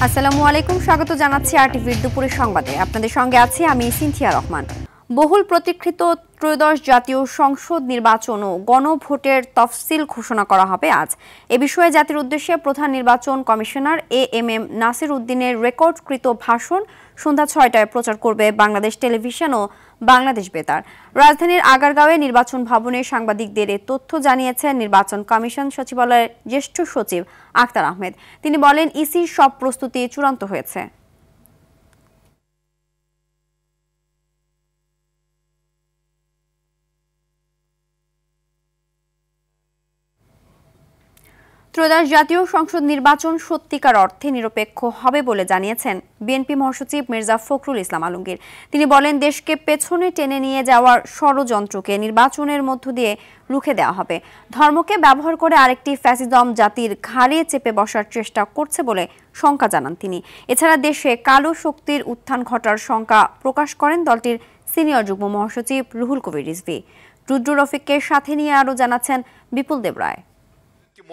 আসসালামু আলাইকুম, স্বাগত জানাচ্ছি আরটিভির দুপুরের সংবাদে। আপনাদের সঙ্গে আছি আমি সিনথিয়া রহমান। বহুল প্রতীক্ষিত ত্রয়োদশ জাতীয় সংসদ নির্বাচন ও গণভোটের তফসিল ঘোষণা করা হবে আজ। এ বিষয়ে জাতির উদ্দেশ্যে প্রধান নির্বাচন কমিশনার এএমএম নাসির উদ্দিনের রেকর্ডকৃত ভাষণ সন্ধ্যা ৬টায় প্রচার করবে বাংলাদেশ টেলিভিশন ও বাংলাদেশ বেতার। রাজধানীর আগারগাঁওয়ে নির্বাচন ভবনে সাংবাদিকদের এ তথ্য জানিয়েছেন নির্বাচন কমিশন সচিবালয়ের জ্যেষ্ঠ সচিব আক্তার আহমেদ। তিনি বলেন, ইসির সব প্রস্তুতি চূড়ান্ত হয়েছে। ত্রয়োদশ জাতীয় সংসদ নির্বাচন সত্যিকার অর্থে নিরপেক্ষ হবে বলে জানিয়েছেন বিএনপি মহাসচিব মির্জা ফখরুল ইসলাম আলমগীর। তিনি বলেন, দেশকে পেছনে টেনে নিয়ে যাওয়ার ষড়যন্ত্রকে নির্বাচনের মধ্য দিয়ে রুখে দেওয়া হবে। ধর্মকে ব্যবহার করে আরেকটি ফ্যাসিজম জাতির ঘাড়ে চেপে বসার চেষ্টা করছে বলে শঙ্কা জানান তিনি। এছাড়া দেশে কালো শক্তির উত্থান ঘটার শঙ্কা প্রকাশ করেন দলটির সিনিয়র যুগ্ম মহাসচিব রুহুল কবির রিজভী। রুদ্র রফিককে সাথে নিয়ে আরও জানাচ্ছেন বিপুল দেব রায়।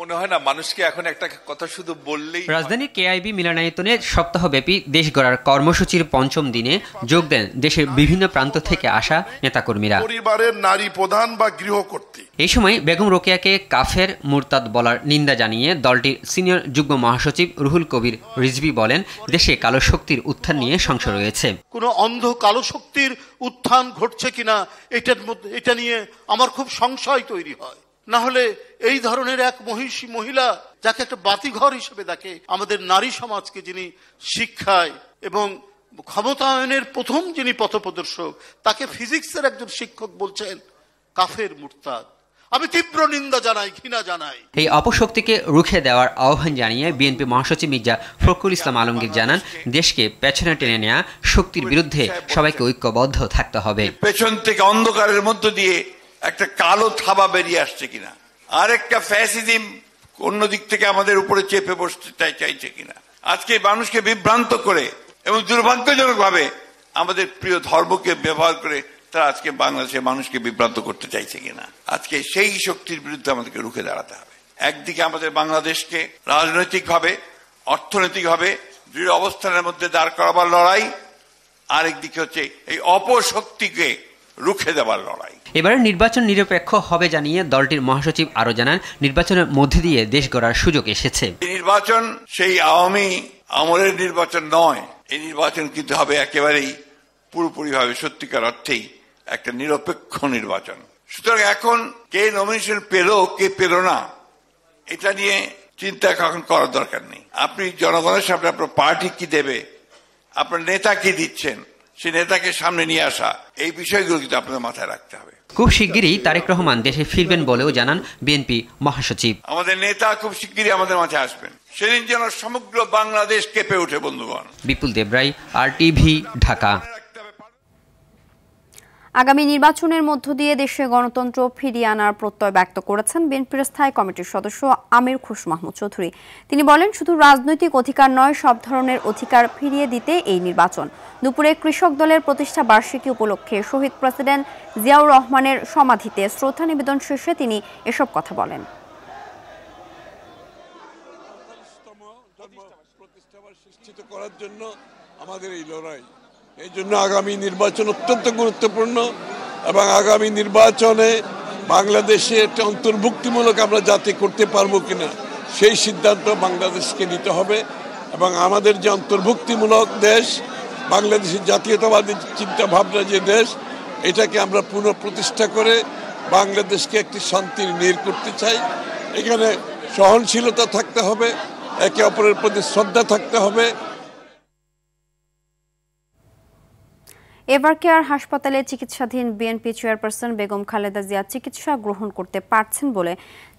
মনে হয় না মানুষকে এখন একটা কথা শুধু বললেই। রাজধানীর কেআইবি মিলনায়তনে সপ্তাহব্যাপী দেশ গড়ার কর্মসূচির পঞ্চম দিনে যোগ দেন দেশের বিভিন্ন প্রান্ত থেকে আসা নেতাকর্মীরা। পরিবারের নারী প্রধান বা গৃহকর্ত্রী। এই সময় বেগম রোকেয়াকে কাফের মুরতাদ বলার নিন্দা জানিয়ে দলটির সিনিয়র যুগ্ম মহাসচিব রুহুল কবির রিজভী বলেন, দেশে কালো শক্তির উত্থান নিয়ে সংশয় রয়েছে। কোনো অন্ধ কালো শক্তির উত্থান ঘটছে কিনা এটা নিয়ে আমার খুব সংশয় তৈরি হয়। না হলে এই ধরনের এক মহিলা যাকে একটা বাতিঘর হিসেবে দেখে, আমাদের নারী সমাজকে যিনি শিক্ষায় এবং ক্ষমতায়নের প্রথম যিনি পথপ্রদর্শক, তাকে ফিজিক্সের একজন শিক্ষক বলছেন কাফের মুরতাদ। আমি তীব্র নিন্দা জানাই, ঘৃণা জানাই। এই অপশক্তিকে রুখে দেওয়ার আহ্বান জানিয়ে বিএনপি মহাসচিব মির্জা ফখরুল ইসলাম আলমগীর জানান, দেশকে পেছনে টেনে নেওয়া শক্তির বিরুদ্ধে সবাইকে ঐক্যবদ্ধ থাকতে হবে। পেছন থেকে অন্ধকারের মধ্য দিয়ে একটা কালো থাবা বেরিয়ে আসছে কিনা, আর একটা ফ্যাসিজম অন্য দিক থেকে আমাদের উপরে চেপে বসতে চাইছে কিনা, আজকে মানুষকে বিভ্রান্ত করে এবং দুর্ভাগ্যজনক ভাবে আমাদের প্রিয় ধর্মকে ব্যবহার করে তারা আজকে বাংলাদেশের মানুষকে বিভ্রান্ত করতে চাইছে কিনা, আজকে সেই শক্তির বিরুদ্ধে আমাদেরকে রুখে দাঁড়াতে হবে। একদিকে আমাদের বাংলাদেশকে রাজনৈতিকভাবে অর্থনৈতিকভাবে দৃঢ় অবস্থানের মধ্যে দাঁড় করাবার লড়াই, আরেকদিকে হচ্ছে এই অপশক্তিকে রুখে দেওয়ার লড়াই। এবারে নির্বাচন নিরপেক্ষ হবে জানিয়ে দলটির মহাসচিব আরো জানান, নির্বাচনের মধ্যে দিয়ে দেশ গড়ার সুযোগ এসেছে। নির্বাচন সেই আওয়ামী আমলের নির্বাচন নয়, এই নির্বাচন কিন্তু হবে একেবারেই পুরোপুরিভাবে সত্যিকার অর্থেই একটা নিরপেক্ষ নির্বাচন। সুতরাং এখন কে নমিনেশন পেল কে পেল না এটা নিয়ে চিন্তা এখন করার দরকার নেই। আপনি জনগণের সামনে আপনার পার্টি কি দেবে, আপনার নেতা কি দিচ্ছেন, সে নেতাকে সামনে নিয়ে আসা, এই বিষয়গুলো কিন্তু আপনাদের মাথায় রাখতে হবে। খুব শিগগিরই তারেক রহমান দেশে ফিরবেন বলেও জানান বিএনপি মহাসচিব। আমাদের নেতা খুব শিগগিরই আমাদের মাঝে আসবেন, সেদিন যেন সমগ্র বাংলাদেশ কেঁপে ওঠে। বন্ধুগণ, বিপুল দেব রায়, আরটিভি, ঢাকা। আগামী নির্বাচনের মধ্য দিয়ে দেশে গণতন্ত্র ফিরিয়ে আনার প্রত্যয় ব্যক্ত করেছেন বিএনপির স্থায়ী কমিটির সদস্য আমির খুশ মাহমুদ চৌধুরী। তিনি বলেন, শুধু রাজনৈতিক অধিকার নয়, সব ধরনের অধিকার ফিরিয়ে দিতে এই নির্বাচন। দুপুরে কৃষক দলের প্রতিষ্ঠা বার্ষিকী উপলক্ষে শহীদ প্রেসিডেন্ট জিয়াউর রহমানের সমাধিতে শ্রদ্ধা নিবেদন শেষে তিনি এসব কথা বলেন। করার জন্য আমাদের এই লড়াই, এই জন্য আগামী নির্বাচন অত্যন্ত গুরুত্বপূর্ণ এবং আগামী নির্বাচনে বাংলাদেশে একটা অন্তর্ভুক্তিমূলক আমরা জাতি করতে পারবো কিনা সেই সিদ্ধান্ত বাংলাদেশকে নিতে হবে। এবং আমাদের যে অন্তর্ভুক্তিমূলক দেশ, বাংলাদেশের জাতীয়তাবাদী চিন্তা ভাবনা যে দেশ, এটাকে আমরা পুনঃপ্রতিষ্ঠা করে বাংলাদেশকে একটি শান্তির নীড় করতে চাই। এখানে সহনশীলতা থাকতে হবে, একে অপরের প্রতি শ্রদ্ধা থাকতে হবে। এভারকেয়ার হাসপাতালে চিকিৎসাধীন বিএনপি চেয়ারপারসন বেগম খালেদা জিয়া চিকিৎসা গ্রহণ করতে পারছেন বলে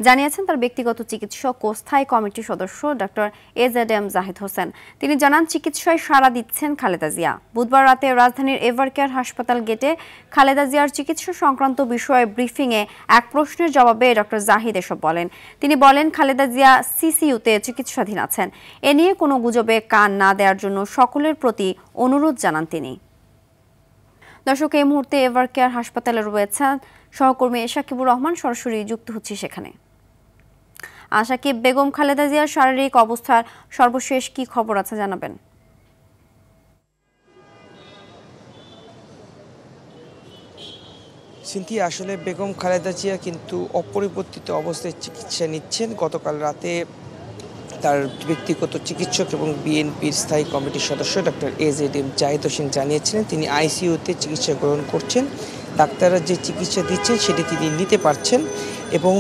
জানিয়েছেন তার ব্যক্তিগত চিকিৎসক ও স্থায়ী কমিটির সদস্য ডক্টর এজেডএম জাহিদ হোসেন। তিনি জানান, চিকিৎসায় সাড়া দিচ্ছেন খালেদা জিয়া। বুধবার রাতে রাজধানীর এভারকেয়ার হাসপাতাল গেটে খালেদা জিয়ার চিকিৎসা সংক্রান্ত বিষয়ে ব্রিফিংয়ে এক প্রশ্নের জবাবে ডক্টর জাহিদ এসব বলেন। তিনি বলেন, খালেদা জিয়া সিসিইউতে চিকিৎসাধীন আছেন। এ নিয়ে কোনো গুজবে কান না দেওয়ার জন্য সকলের প্রতি অনুরোধ জানান তিনি। দর্শক, এই মুহূর্তে এভারকেয়ার হাসপাতালে রয়েছেন সহকর্মী সাকিবুর রহমান, সরাসরি যুক্ত হচ্ছে সেখানে। সাকিব, বেগম খালেদা জিয়ার শারীরিক অবস্থার সর্বশেষ কি খবর আছে জানাবেন। সিনথিয়া, আসলে বেগম খালেদা জিয়া কিন্তু অপরিবর্তিত অবস্থায় চিকিৎসা নিচ্ছেন। গতকাল রাতে তার ব্যক্তিগত চিকিৎসক এবং বিএনপির স্থায়ী কমিটির সদস্য ডক্টর এজেডএম জাহিদ হোসেন জানিয়েছিলেন তিনি আইসিইউতে চিকিৎসা গ্রহণ করছেন। ডাক্তাররা যে চিকিৎসা দিচ্ছেন সেটি তিনি নিতে পারছেন এবং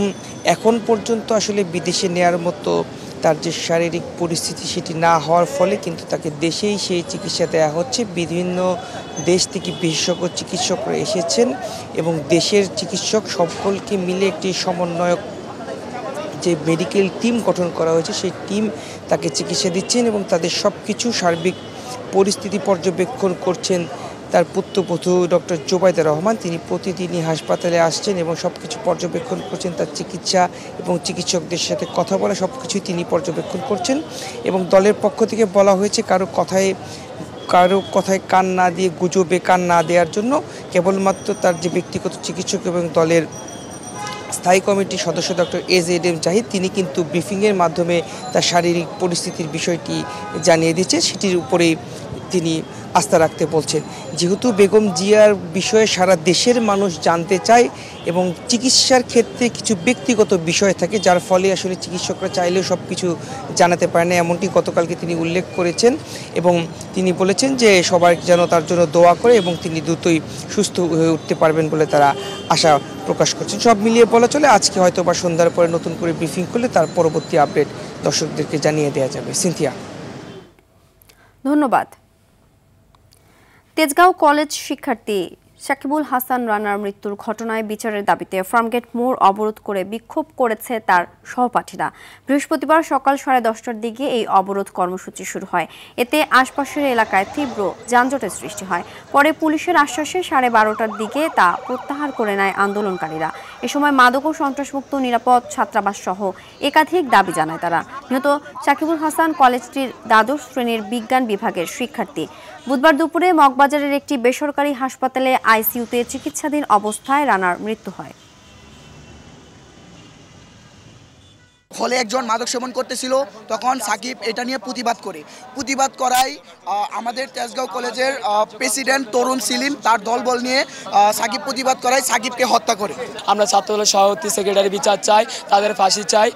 এখন পর্যন্ত আসলে বিদেশে নেয়ার মতো তার যে শারীরিক পরিস্থিতি সেটি না হওয়ার ফলে কিন্তু তাকে দেশেই সেই চিকিৎসা দেওয়া হচ্ছে। বিভিন্ন দেশ থেকে বিশেষজ্ঞ চিকিৎসকরা এসেছেন এবং দেশের চিকিৎসক সকলকে মিলে একটি সমন্বয়ক যে মেডিকেল টিম গঠন করা হয়েছে সেই টিম তাকে চিকিৎসা দিচ্ছেন এবং তাদের সব কিছু সার্বিক পরিস্থিতি পর্যবেক্ষণ করছেন তার পুত্রবধূ ডক্টর জোবাইদা রহমান। তিনি প্রতিদিনই হাসপাতালে আসছেন এবং সব কিছু পর্যবেক্ষণ করছেন, তার চিকিৎসা এবং চিকিৎসকদের সাথে কথা বলা সব কিছুই তিনি পর্যবেক্ষণ করছেন। এবং দলের পক্ষ থেকে বলা হয়েছে কারো কথায় কান না দিয়ে, গুজবে কান না দেওয়ার জন্য কেবলমাত্র তার যে ব্যক্তিগত চিকিৎসক এবং দলের স্থায়ী কমিটির সদস্য ডক্টর এজেডএম জাহিদ তিনি কিন্তু ব্রিফিংয়ের মাধ্যমে তার শারীরিক পরিস্থিতির বিষয়টি জানিয়ে দিচ্ছে, সেটির উপরেই তিনি আস্থা রাখতে বলছেন। যেহেতু বেগম জিয়ার বিষয়ে সারা দেশের মানুষ জানতে চায় এবং চিকিৎসার ক্ষেত্রে কিছু ব্যক্তিগত বিষয় থাকে যার ফলে আসলে চিকিৎসকরা চাইলেও সব কিছু জানাতে পারে না, এমনটি গতকালকে তিনি উল্লেখ করেছেন এবং তিনি বলেছেন যে সবাই যেন তার জন্য দোয়া করে এবং তিনি দ্রুতই সুস্থ হয়ে উঠতে পারবেন বলে তারা আশা প্রকাশ করছেন। সব মিলিয়ে বলা চলে আজকে হয়তো বা সন্ধ্যার পরে নতুন করে ব্রিফিং করলে তার পরবর্তী আপডেট দর্শকদেরকে জানিয়ে দেওয়া যাবে। সিনথিয়া, ধন্যবাদ। তেজগাঁও কলেজ শিক্ষার্থী সাকিবুল হাসান রানার মৃত্যুর ঘটনায় বিচারের দাবিতে ফার্মগেট মোড় অবরোধ করে বিক্ষোভ করেছে তার সহপাঠীরা। বৃহস্পতিবার সকাল 10:30টার দিকে এই অবরোধ কর্মসূচি শুরু হয়। এতে আশপাশের এলাকায় তীব্র যানজটের সৃষ্টি হয়। পরে পুলিশের আশ্বাসে 12:30টার দিকে তা প্রত্যাহার করে নেয় আন্দোলনকারীরা। এ সময় মাদক ও সন্ত্রাসমুক্ত নিরাপদ ছাত্রাবাস সহ একাধিক দাবি জানায় তারা। নিহত সাকিবুল হাসান কলেজটির দ্বাদশ শ্রেণীর বিজ্ঞান বিভাগের শিক্ষার্থী। বুধবার দুপুরে মগবাজারের একটি বেসরকারি হাসপাতালে আইসিইউতে চিকিৎসাধীন অবস্থায় রানার মৃত্যু হয়। হলে একজন মাদক সেবন করতেছিল, তখন সাকিব এটা নিয়ে প্রতিবাদ করায় আমাদের তেজগাঁও কলেজের প্রেসিডেন্ট তরুণ সিলিম তার দলবল নিয়ে সাকিব প্রতিবাদ করায় সাকিবকে হত্যা করে। আমরা ছাত্রদলের সভাপতি সেক্রেটারি বিচার চাই, তাদের ফাঁসি চাই।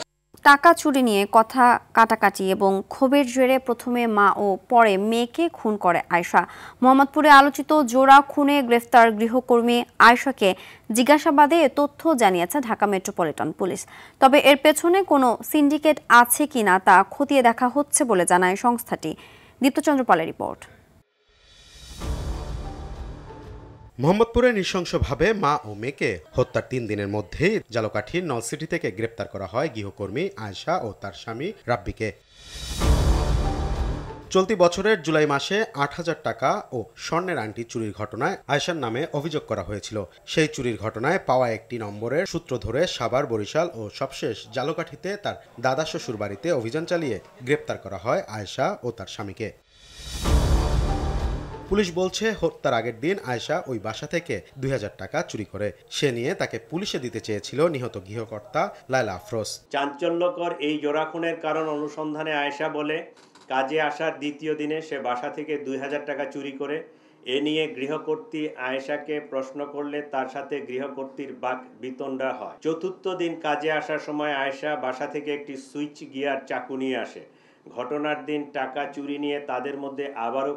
টাকা চুরি নিয়ে কথা কাটাকাটি এবং ক্ষোভের জেরে প্রথমে মা ও পরে মেয়েকে খুন করে আয়েশা। মোহাম্মদপুরে আলোচিত জোড়া খুনে গ্রেফতার গৃহকর্মী আয়েশাকে জিজ্ঞাসাবাদে এ তথ্য জানিয়েছে ঢাকা মেট্রোপলিটন পুলিশ। তবে এর পেছনে কোনো সিন্ডিকেট আছে কিনা তা খতিয়ে দেখা হচ্ছে বলে জানায় সংস্থাটি। দীপ্তচন্দ্র পালের রিপোর্ট। মোহাম্মদপুরে নৃশংসভাবে মা ও মেয়েকে হত্যার 3 দিনের মধ্যেই ঝালকাঠির নলসিটি থেকে গ্রেপ্তার করা হয় গৃহকর্মী আয়েশা ও তার স্বামী রাব্বিকে। চলতি বছরের জুলাই মাসে 8,000 টাকা ও স্বর্ণের আংটি চুরির ঘটনায় আয়েশার নামে অভিযোগ করা হয়েছিল। সেই চুরির ঘটনায় পাওয়া একটি নম্বরের সূত্র ধরে সাভার, বরিশাল ও সবশেষ ঝালকাঠিতে তার দাদা শ্বশুর বাড়িতে অভিযান চালিয়ে গ্রেপ্তার করা হয় আয়েশা ও তার স্বামীকে। পুলিশ বলছে হত্যার আগের দিন আয়েশা ওই বাসা থেকে 2,000 টাকা চুরি করে সে নিয়ে তাকে পুলিশে দিতে চেয়েছিল নিহত গৃহকর্তা লায়লা আফরোজ। চাঞ্চল্যকর এই জোড়া খুনের কারণ অনুসন্ধানে আয়েশা বলে কাজে আসার দ্বিতীয় দিনে সে বাসা থেকে 2,000 টাকা চুরি করে। এ নিয়ে গৃহকর্ত্রী আয়েশাকে প্রশ্ন করলে তার সাথে গৃহকর্ত্রীর বাক বিতণ্ডা হয়। চতুর্থ দিন কাজে আসার সময় আয়েশা বাসা থেকে একটি সুইচ গিয়ার চাকু নিয়ে আসে। ঘটনার দিন টাকা চুরি নিয়ে তাদের মধ্যে আবারও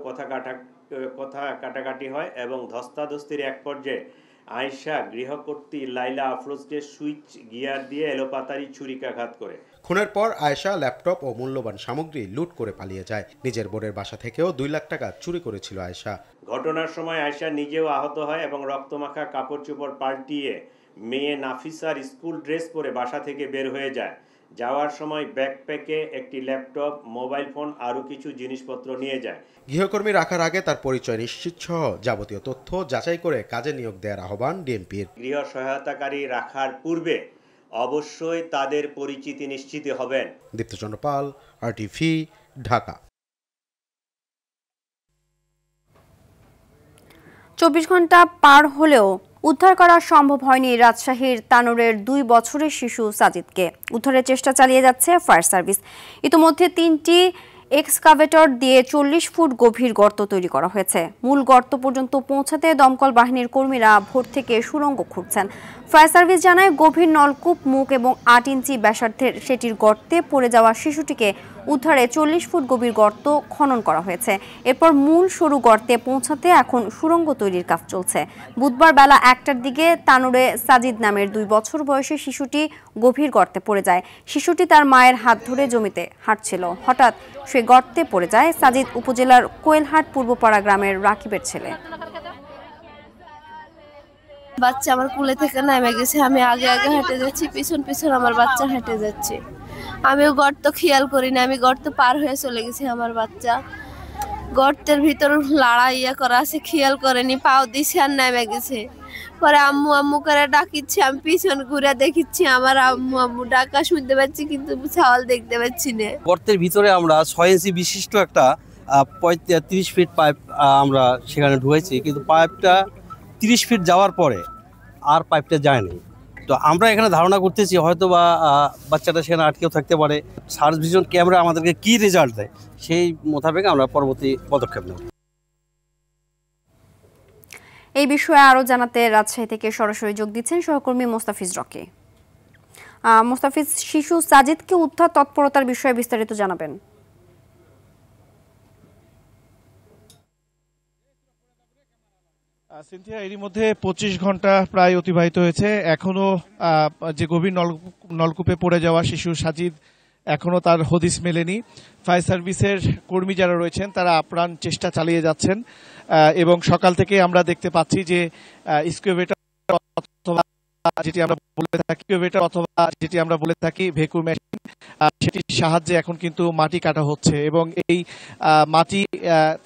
কথা কাটাকাটি হয় এবং ধস্তাধস্তির এক পর্যায়ে আয়েশা গৃহকর্ত্রী লায়লা আফরোজকে সুইচ গিয়ার দিয়ে এলোপাতাড়ি ছুরিকাঘাত করে। খুনের পর আয়েশা ল্যাপটপ ও মূল্যবান সামগ্রী লুট করে পালিয়ে যায়। নিজের বোনের বাসা থেকেও 2 লাখ টাকা চুরি করেছিল আয়েশা। ঘটনার সময় আয়েশা নিজেও আহত হয় এবং রক্তমাখা কাপড় চোপড় পাল্টিয়ে মেয়ে নাফিসার স্কুল ড্রেস পরে বাসা থেকে বের হয়ে যায়। যাওয়ার সময় ব্যাকপ্যাকে একটি ল্যাপটপ, মোবাইল ফোন আরও কিছু জিনিসপত্র নিয়ে যায়। গৃহকর্মী রাখার আগে তার পরিচয় নিশ্চিত সহ যাবতীয় তথ্য যাচাই করে কাজে নিয়োগ দেওয়ার আহ্বান ডিএমপির। গৃহ সহায়তাকারী রাখার পূর্বে অবশ্যই তাদের পরিচিতি নিশ্চিত হবেন। দীপ্তচন্দ্র পাল, RTV, ঢাকা। 24 ঘন্টা পার হলেও উদ্ধার করা সম্ভব হয়নি রাজশাহীর তানোরের 2 বছরের শিশু সাজিদকে। উদ্ধারের চেষ্টা চালিয়ে যাচ্ছে ফায়ার সার্ভিস। ইতিমধ্যে 3টি এক্সকাভেটর দিয়ে 40 ফুট গভীর গর্ত তৈরি করা হয়েছে। মূল গর্ত পর্যন্ত পৌঁছাতে দমকল বাহিনীর কর্মীরা ভোর থেকে সুড়ঙ্গ খুঁড়ছেন। ফায়ার সার্ভিস জানায়, গভীর নলকূপ মুখ এবং 8 ইঞ্চি ব্যাসার্ধের সেটির গর্তে পড়ে যাওয়া শিশুটিকে উদ্ধারে 40 ফুট গভীর গর্ত খনন করা হয়েছে। এরপর মূল সরু গর্তে পৌঁছাতে এখন সুড়ঙ্গ তৈরির কাজ চলছে। বুধবার বেলা 1টার দিকে তানোরে সাজিদ নামের 2 বছর বয়সী শিশুটি গভীর গর্তে পড়ে যায়। শিশুটি তার মায়ের হাত ধরে জমিতে হাঁটছিল। হঠাৎ সে গর্তে পড়ে যায়। সাজিদ উপজেলার কোয়েলহাট পূর্বপাড়া গ্রামের রাকিবের ছেলে। বাচ্চা আমার কোলে থেকে নেমে গেছে, আমি আগে আগে হেঁটে যাচ্ছি, পিছন পিছন আমার বাচ্চা হেঁটে যাচ্ছে। আমিও গর্ত খেয়াল করিনি, আমি গর্ত পার হয়ে চলে গেছি। আমার বাচ্চা গর্তের ভিতর লড়াইয়া করা আছে, খেয়াল করেনি, পাও দিছে আর নেমে গেছে। পরে আম্মু আম্মু করে ডাকিচ্ছি, আমি পিছন ঘুরে দেখিচ্ছি আমার আম্মু আম্মু ডাকা শুনতে পাচ্ছি, কিন্তু ছাওয়াল দেখতে পাচ্ছি না। গর্তের ভিতরে আমরা 6 ইঞ্চি বিশিষ্ট একটা 30 ফিট পাইপ আমরা সেখানে ঢুকেছি, কিন্তু পাইপটা 30 ফিট যাওয়ার পরে আর পাইপটা যায়নি। তো আমরা এখানে ধারণা করতেছি হয়তো বা বাচ্চাটা সেখানে আটকেও থাকতে পারে। সার্চ ভিশন ক্যামেরা আমাদেরকে কি রেজাল্ট দেয় সেই মোতাবেক আমরা পরবর্তী পদক্ষেপ নেব। এই বিষয়ে আরো জানাতে রাজশাহী থেকে সরাসরি যোগ দিচ্ছেন সহকর্মী মোস্তাফিজ রকি। মোস্তাফিজ, শিশু সাজিদকে উদ্ধার তৎপরতার বিষয়ে বিস্তারিত জানাবেন। সিনথিয়া, এরই মধ্যে 25 ঘন্টা প্রায় অতিবাহিত হয়েছে। এখনো যে গভীর নলকূপে পড়ে যাওয়া শিশু সাজিদ এখনো তার হদিস মেলেনি। ফায়ার সার্ভিসের কর্মী যারা রয়েছেন তারা আপ্রাণ চেষ্টা চালিয়ে যাচ্ছেন এবং সকাল থেকে আমরা দেখতে পাচ্ছি যে এক্সকাভেটর অথবা যেটি আমরা বলে থাকি ভেকুর মেশিন, সেটির সাহায্যে এখন কিন্তু মাটি কাটা হচ্ছে এবং এই মাটি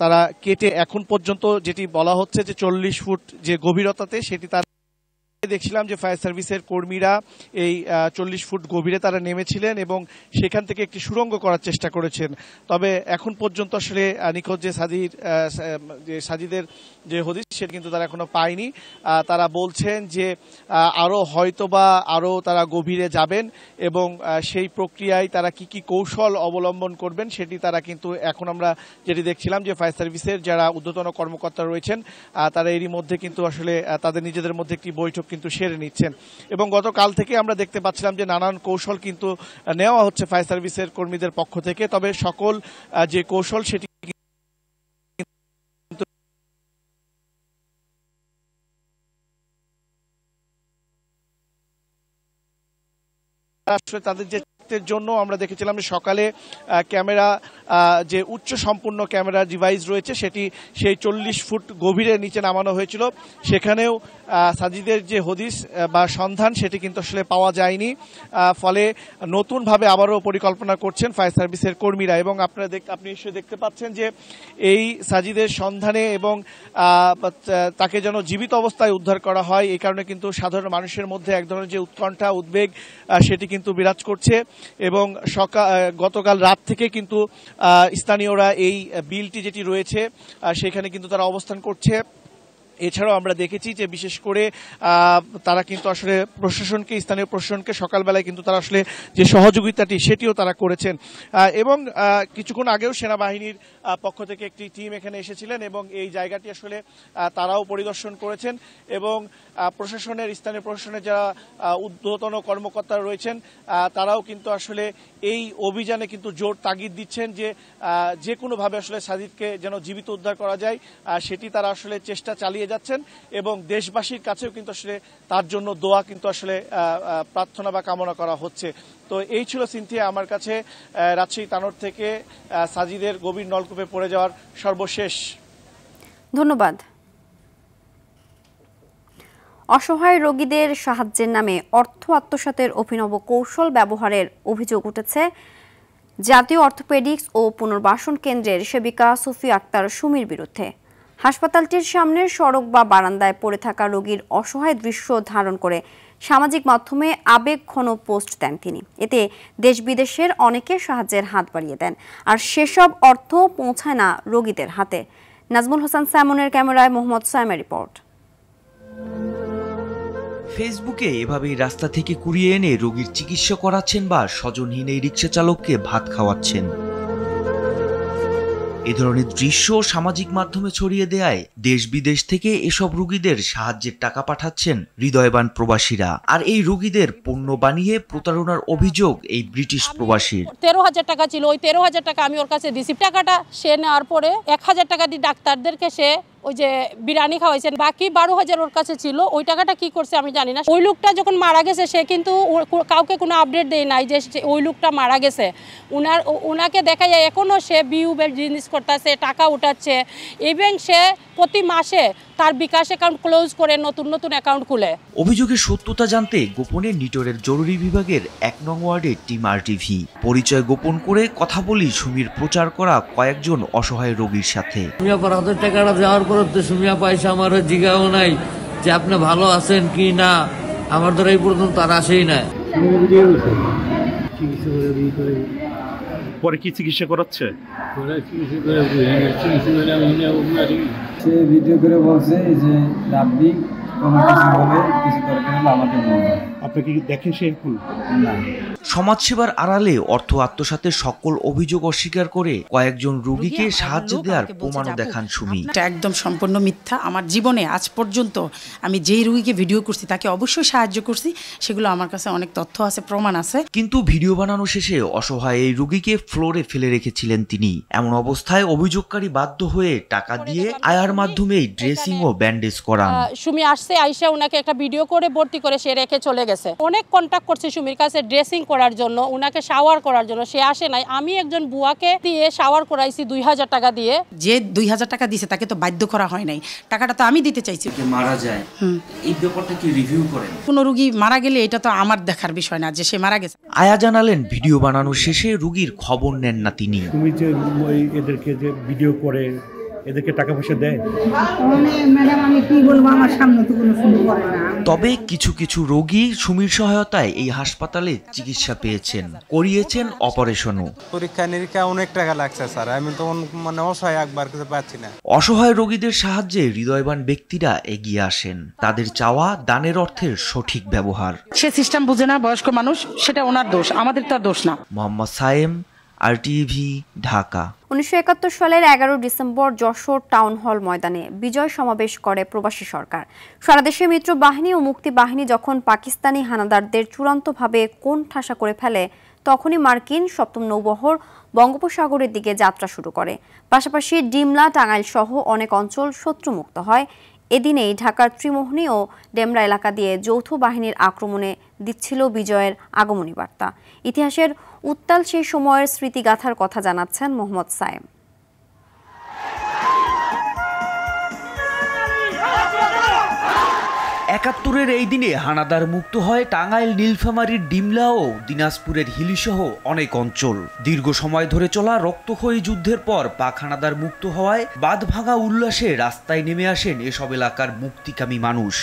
তারা কেটে এখন পর্যন্ত যেটি বলা হচ্ছে যে 40 ফুট যে গভীরতাতে, সেটি তার দেখছিলাম যে ফায়ার সার্ভিসের কর্মীরা এই 40 ফুট গভীরে তারা নেমেছিলেন এবং সেখান থেকে একটি সুড়ঙ্গ করার চেষ্টা করেছেন। তবে এখন পর্যন্ত আসলে নিখোঁজ যে সাজিদের যে হদিস সেটা কিন্তু তারা এখনো পায়নি। তারা বলছেন যে আরো তারা গভীরে যাবেন এবং সেই প্রক্রিয়ায় তারা কি কৌশল অবলম্বন করবেন সেটি তারা কিন্তু এখন আমরা যেটি দেখছিলাম যে ফায়ার সার্ভিসের যারা ঊর্ধ্বতন কর্মকর্তা রয়েছেন তারা এরই মধ্যে কিন্তু আসলে তাদের নিজেদের মধ্যে একটি বৈঠক কিন্তু সেরে নিচ্ছেন এবং গতকাল থেকে আমরা দেখতে পাচ্ছিলাম যে নানান কৌশল কিন্তু নেওয়া হচ্ছে ফায়ার সার্ভিসের কর্মীদের পক্ষ থেকে। তবে সকল যে কৌশল সেটি আসলে তাদের যে জন্য আমরা দেখেছিলাম যে সকালে ক্যামেরা যে উচ্চ সম্পূর্ণ ক্যামেরা ডিভাইস রয়েছে সেটি সেই 40 ফুট গভীরে নিচে নামানো হয়েছিল। সেখানেও সাজিদের যে হদিস বা সন্ধান সেটি কিন্তু আসলে পাওয়া যায়নি। ফলে নতুনভাবে আবারও পরিকল্পনা করছেন ফায়ার সার্ভিসের কর্মীরা এবং আপনি নিশ্চয়ই দেখতে পাচ্ছেন যে এই সাজিদের সন্ধানে এবং তাকে যেন জীবিত অবস্থায় উদ্ধার করা হয়, এই কারণে কিন্তু সাধারণ মানুষের মধ্যে এক ধরনের যে উৎকণ্ঠা উদ্বেগ সেটি কিন্তু বিরাজ করছে এবং গতকাল রাত থেকে কিন্তু স্থানীয়রা এই বিলটি যেটি রয়েছে সেখানে কিন্তু তারা অবস্থান করছে। এছাড়াও আমরা দেখেছি যে বিশেষ করে তারা কিন্তু আসলে স্থানীয় প্রশাসনকে সকালবেলায় কিন্তু তারা আসলে যে সহযোগিতাটি সেটিও তারা করেছেন এবং কিছুক্ষণ আগেও সেনাবাহিনীর পক্ষ থেকে একটি টিম এখানে এসেছিলেন এবং এই জায়গাটি আসলে তারাও পরিদর্শন করেছেন এবং স্থানীয় প্রশাসনের যারা ঊর্ধ্বতন কর্মকর্তা রয়েছেন তারাও কিন্তু আসলে এই অভিযানে কিন্তু জোর তাগিদ দিচ্ছেন যে কোনোভাবে আসলে সাজিদকে যেন জীবিত উদ্ধার করা যায় সেটি তারা আসলে চেষ্টা চালিয়ে যাচ্ছেন এবং দেশবাসীর কাছেও কিন্তু আসলে তার জন্য দোয়া কিন্তু আসলে প্রার্থনা বা কামনা করা হচ্ছে। তো এই ছিল সিনথিয়া আমার কাছে রাজশাহী তানোর থেকে সাজিদের গভীর নলকূপে পড়ে যাওয়ার সর্বশেষ। ধন্যবাদ। অসহায় রোগীদের সাহায্যের নামে অর্থ আত্মসাতের অভিনব কৌশল ব্যবহারের অভিযোগ উঠেছে জাতীয় অর্থোপেডিক্স ও পুনর্বাসন কেন্দ্রের সেবিকা সুফি আক্তার সুমির বিরুদ্ধে। হাসপাতালটির সামনের সড়ক বা বারান্দায় পড়ে থাকা রোগীর অসহায় দৃশ্য ধারণ করে সামাজিক মাধ্যমে আবেগঘন পোস্ট দেন তিনি। এতে দেশ বিদেশের অনেকে সাহায্যের হাত বাড়িয়ে দেন, আর সেসব অর্থ পৌঁছায় না রোগীদের হাতে। নাজমুল হোসেন সাইমনের ক্যামেরায় মোহাম্মদ সাইমের রিপোর্ট। ফেসবুকে এভাবেই রাস্তা থেকে কুড়িয়ে এনে রোগীর চিকিৎসা করাচ্ছেন বা স্বজনহীন এই রিকশা চালককে ভাত খাওয়াচ্ছেন। এ ধরনের দৃশ্য সামাজিক মাধ্যমে ছড়িয়ে দেয় দেশ বিদেশ থেকে এসব রোগীদের সাহায্যের টাকা পাঠাচ্ছেন হৃদয়বান প্রবাসীরা। আর এই রোগীদের পণ্য বানিয়ে প্রতারণার অভিযোগ এই ব্রিটিশ প্রবাসীর। 13,000 টাকা ছিল, ওই 13,000 টাকা আমি ওর কাছে দিছি। টাকাটা সে নেওয়ার পরে 1,000 টাকা দিয়ে ডাক্তারদেরকে সে ওই যে বিরিয়ানি খাওয়াইছেন, বাকি 12,000 ওর কাছে ছিল। ওই টাকাটা কি করছে আমি জানি না। ওই লোকটা যখন মারা গেছে সে কিন্তু কাউকে কোনো আপডেট দেয় নাই যে ওই লোকটা মারা গেছে। ওনাকে দেখা যায় এখনও সে বিউ বিজনেস করতেছে, টাকা উঠাচ্ছে এবং সে প্রতি মাসে তার বিকাশ অ্যাকাউন্ট ক্লোজ করে নতুন নতুন অ্যাকাউন্ট খুলে। অভিযোগের সত্যতা জানতে গোপনে নিটোরের জরুরি বিভাগের 1 নং ওয়ার্ডে টিম RTV পরিচয় গোপন করে কথা বলি সুমির প্রচার করা কয়েকজন অসহায় রোগীর সাথে। টাকাটা দেওয়ার পর তো সুমিয়া পয়সা আমার জিগাও নাই যে আপনি ভালো আছেন কি না, আমার দ্বারা এই পর্যন্ত তার আসেই না। পরে কি চিকিৎসা করাচ্ছে? সে ভিডিও করে বলছে যে রাব্বি কোনো কিছু বলে কিছু দরকার হলে আমাকে বলবে। আপনি কি দেখেন সে ভুল না? সমাজসেবার আড়ালে অর্থ আত্মসাতের সকল অভিযোগ অস্বীকার করে কয়েকজন রোগীকে সাহায্য দেওয়ার প্রমাণও দেখান সুমি। এটা একদম সম্পূর্ণ মিথ্যা। আমার জীবনে আজ পর্যন্ত আমি যেই রোগীকে ভিডিও করছি তাকে অবশ্যই সাহায্য করছি, সেগুলো আমার কাছে অনেক তথ্য আছে, প্রমাণ আছে। কিন্তু ভিডিও বানানো শেষে অসহায় এই রোগীকে ফ্লোরে ফেলে রেখেছিলেন তিনি। এমন অবস্থায় অভিযোগকারী বাধ্য হয়ে টাকা দিয়ে আয়ার মাধ্যমেই ড্রেসিং ও ব্যান্ডেজ করান। সুমি আসছে, আইসা ওনাকে একটা ভিডিও করে ভর্তি করে সে রেখে চলে গেছে। অনেক কন্টাক্ট করছে সুমির কাছে ড্রেসিং করার জন্য, ওনাকে শাওয়ার করার জন্য, সে আসে নাই। আমি একজন বুয়াকে দিয়ে শাওয়ার করাইছি 2,000 টাকা দিয়ে। যে 2,000 টাকা দিছে তাকে তো বাধ্য করা হয় নাই, টাকাটা তো আমি দিতে চাইছি। মারা যায়, এই ব্যাপারটা কি রিভিউ করেন? কোনো রোগী মারা গেলে এটা তো আমার দেখার বিষয় না যে সে মারা গেছে। আয়া জানালেন ভিডিও বানানোর শেষে রোগীর খবর নেন না তিনি। তুমি যে এদেরকে যে ভিডিও করে এদেরকে টাকা পয়সা দেয়? ম্যাডাম আমি কি বলবো, আমার সামনে তো কোনো শুরু করে না। তবে কিছু কিছু রোগী সুমির সহায়তায় এই হাসপাতালে চিকিৎসা পেয়েছেন, করিয়েছেন অপারেশনও। পরীক্ষা নিরীক্ষা অনেক টাকা লাগছে স্যার, আমি তো মানে অসহায় একবার কিছু পাচ্ছি না। অসহায় রোগীদের সাহায্যে হৃদয়বান ব্যক্তিরা এগিয়ে আসেন। তাদের চাওয়া দানের অর্থের সঠিক ব্যবহার। সে সিস্টেম বুঝে না, বয়স্ক মানুষ, সেটা ওনার দোষ, আমাদের তার দোষ না। মোহাম্মদ সায়েম, RTV, ঢাকা। 1971 সালের 11 ডিসেম্বর যশোর টাউন হল ময়দানে বিজয় সমাবেশ করে প্রবাসী সরকার। সারা দেশে মিত্র বাহিনী ও মুক্তি বাহিনী যখন পাকিস্তানি হানাদারদের চূড়ান্তভাবে কোণঠাসা করে ফেলে, তখনই মার্কিন 7ম নৌবহর বঙ্গোপসাগরের দিকে যাত্রা শুরু করে। পাশাপাশি ডিমলা, টাঙ্গাইল সহ অনেক অঞ্চল শত্রুমুক্ত হয়। এদিনেই ঢাকার ত্রিমোহনী ও ডেমরা এলাকা দিয়ে যৌথ বাহিনীর আক্রমণে দিচ্ছিল বিজয়ের আগমনী বার্তা। ইতিহাসের উত্তাল সেই সময়ের স্মৃতিগাথার কথা জানাচ্ছেন মোহাম্মদ সায়েম। 71-এর এই দিনে হানাদার মুক্ত হয় টাঙ্গাইল, নীলফামারীর ডিমলা ও দিনাজপুরের হিলিসহ অনেক অঞ্চল। দীর্ঘ সময় ধরে চলা রক্তক্ষয়ী যুদ্ধের পর পাক হানাদার মুক্ত হওয়ায় বাঁধভাঙা উল্লাসে রাস্তায় নেমে আসেন এসব এলাকার মুক্তিকামী মানুষ।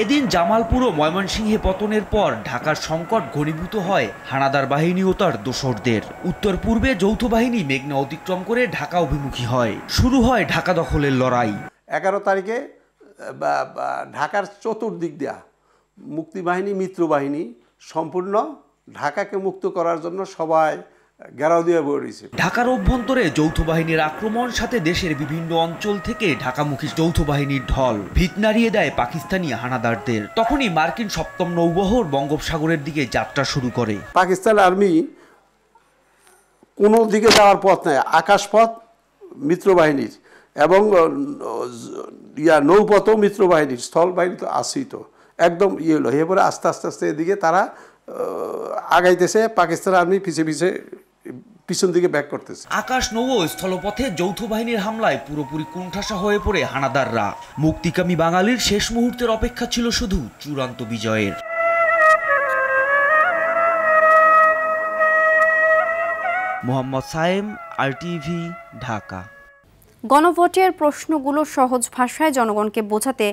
এদিন জামালপুর ও ময়মনসিংহে পতনের পর ঢাকার সংকট ঘনীভূত হয় হানাদার বাহিনী ও তার দোসরদের। উত্তর পূর্বে যৌথ বাহিনী মেঘনা অতিক্রম করে ঢাকা অভিমুখী হয়। শুরু হয় ঢাকা দখলের লড়াই। 11 তারিখে ঢাকার চতুর্দিক দেয়া মুক্তিবাহিনী, মিত্র বাহিনী সম্পূর্ণ ঢাকাকে মুক্ত করার জন্য সবাই ঘেরাও দিয়ে বেরিয়েছে। ঢাকার অভ্যন্তরে যৌথ বাহিনীর আক্রমণ, সাথে দেশের বিভিন্ন অঞ্চল থেকে ঢাকামুখী যৌথ বাহিনীর ঢল ভিত নাড়িয়ে দেয় পাকিস্তানি হানাদারদের। তখনই মার্কিন 7ম নৌবহর বঙ্গোপসাগরের দিকে যাত্রা শুরু করে। পাকিস্তান আর্মি কোনো দিকে যাওয়ার পথ নাই, আকাশপথ মিত্র বাহিনীর এবং নৌপথও মিত্র বাহিনীর, স্থল বাহিনী তো আসেই, তো একদম হলো। এরপরে আস্তে আস্তে আস্তে এদিকে তারা আগাইতেছে, পাকিস্তান আর্মি পিছন দিকে ব্যাক করতেছে। আকাশ, নৌ ও স্থলপথে যৌথ বাহিনীর হামলায় পুরোপুরি কোণঠাসা হয়ে পড়ে হানাদাররা। মুক্তিকামী বাঙালির শেষ মুহূর্তের অপেক্ষা ছিল শুধু চূড়ান্ত বিজয়ের। মোহাম্মদ সায়েম, RTV, ঢাকা। গণভোটের প্রশ্নগুলো সহজ ভাষায় জনগণকে বোঝাতে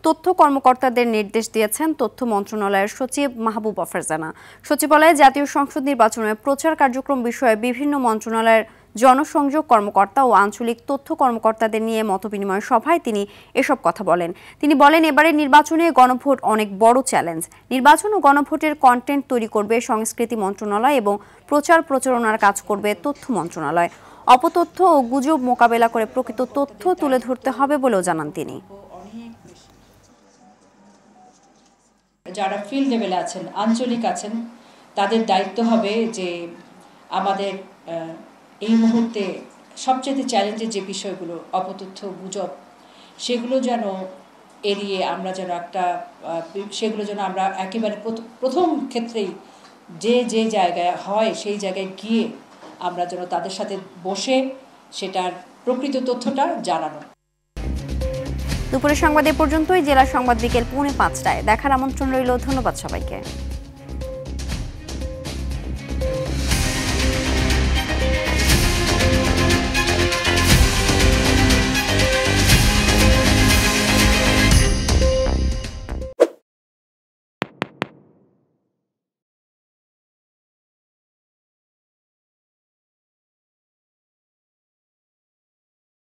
তথ্য কর্মকর্তাদের নির্দেশ দিয়েছেন তথ্য মন্ত্রণালয়ের সচিব মাহবুবা ফারজানা। সচিবালয়ে জাতীয় সংসদ নির্বাচনের প্রচার কার্যক্রম বিষয়ে বিভিন্ন মন্ত্রণালয়ের জনসংযোগ কর্মকর্তা ও আঞ্চলিক তথ্য কর্মকর্তাদের নিয়ে মতবিনিময় সভায় তিনি এসব কথা বলেন। তিনি বলেন, এবারের নির্বাচনে গণভোট অনেক বড় চ্যালেঞ্জ। নির্বাচন ও গণভোটের কন্টেন্ট তৈরি করবে সংস্কৃতি মন্ত্রণালয় এবং প্রচার প্রচারণার কাজ করবে তথ্য মন্ত্রণালয়। অপতথ্য ও গুজব মোকাবেলা করে প্রকৃত তথ্য তুলে ধরতে হবে বলেও জানান তিনি। যারা ফিল্ড লেভেলে আছেন, আঞ্চলিক আছেন, তাদের দায়িত্ব হবে যে আমাদের এই মুহূর্তে সবচেয়ে চ্যালেঞ্জের যে বিষয়গুলো অপতথ্য, গুজব, সেগুলো যেন এড়িয়ে আমরা যেন সেগুলো যেন আমরা একেবারে প্রথম ক্ষেত্রেই যে জায়গায় হয় সেই জায়গায় গিয়ে আমরা যেন তাদের সাথে বসে সেটার প্রকৃত তথ্যটা জানানো। দুপুরের সংবাদ এ পর্যন্তই। জেলা সংবাদ বিকেল 4:45টায় দেখার আমন্ত্রণ রইল। ধন্যবাদ সবাইকে।